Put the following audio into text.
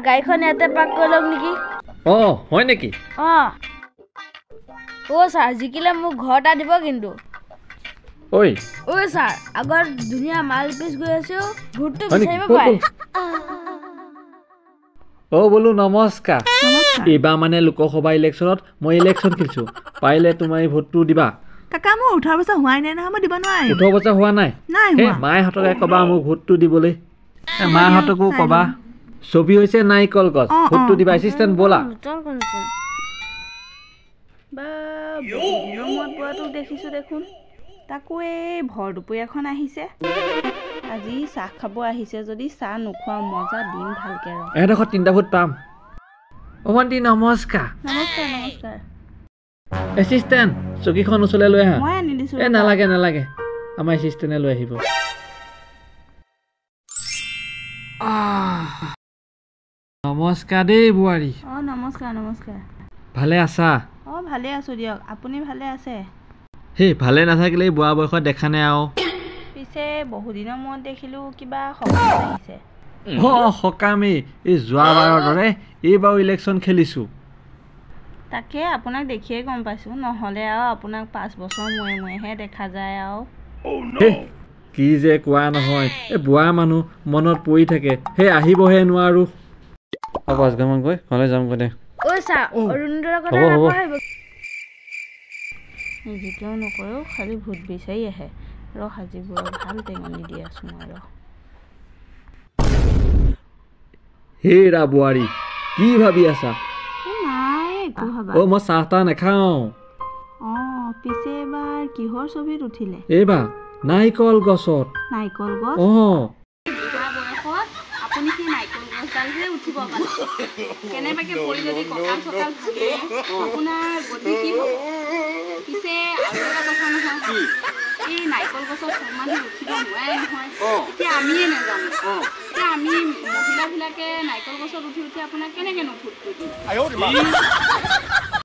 গাড়ীখন ইয়াতে পাৰ্ক কৰি লওক নেকি হয় নেকি ছাৰ জিকিলে মোক ঘৰ এটা দিব কিন্তু ঐ ছাৰ আগৰ ধুনীয়া মাল পিছ গৈ আছে ভোটটো বিচাৰিব পাৰে বোলো নমস্কাৰ এইবাৰ মানে লোকসভা ইলেকশ্যনত মই ইলেকশ্যন খেলিছোঁ পাৰিলে তোমাৰ ভোটটো দিবা কাকা মোৰ 18 বছৰ হোৱাই নাই নহয় মই দিব নোৱাৰিম 18 বছৰ হোৱা নাই মাহঁতকে ক'বা মোক ভোটটো দিবলৈ মাহঁতকো ক'বা ছবি হৈছে নাৰিকল গছ ভোটটো দিবা এছিষ্টেণ্ট ব'লা দেখিছোঁ দেখোন তাকো এই ভৰ দুপৰীয়াখন আহিছে আজি চাহ খাব আহিছে যদি চাহ নোখোৱা মজা দিন ভালকে ৰ এডোখৰ 3টা ভোট পাম ভণ্টি নমস্কাৰ নমস্কাৰ এছিষ্টেণ্ট চকীখন ওচৰলৈ লৈ আহা মই আনি দিছোঁ নালাগে আমাৰ এছিষ্টেণ্টে লৈ আহিব নমস্কাৰ দেই বোৱাৰী নমস্কাৰ ভালে আছা ভালে আছোঁ দিয়ক আপুনি ভালে আছে ভালে নাথাকিলে বুঢ়া বয়সত দেখা নাই আৰু পিছে বহুদিনৰ মূৰত দেখিলোঁ কিবা সকাম আহিছে সকামেই এই যোৱাবাৰৰ দৰে এইবাৰো ইলেকশ্যন খেলিছোঁ তাকে আপোনাক দেখিয়ে গম পাইছোঁ নহ'লে আৰু আপোনাক 5 বছৰ মূৰেহে দেখা যায় আৰু কি যে কোৱা নহয় এই বুঢ়া মানুহ মনত পৰি থাকে আহিবহে নোৱাৰো পাঁচগামান গৈ ঘৰলৈ যামগৈ দে যেতিয়াও নকৰেও খালি ভোট বিচাৰি আহে সাজিবোৰক ভাল টেঙনি দি আছোঁ হেৰা বোৱাৰী কি ভাবি আছা মই চাহ তাহ নাখাওঁ পিছে এবাৰ কিহৰ ছবিত উঠিলে এইবাৰ নাৰিকল গছত নাৰিকল গছ আপুনি কি নাৰিকল গছডালহে উঠিব পাৰে কেনেবাকে পৰি যদি কঁকাল চকাল ভাগে আপোনাৰ গতি কি হ'ব পিছে আৰু এটা কথা নহয় এই নাৰিকল গছত চব মানুহ উঠিব নোৱাৰে নহয় এতিয়া আমিয়ে নাজানো এতিয়া আমি মহিলাবিলাকে নাৰিকল গছত উঠি আপোনাক কেনেকৈ নুঠুত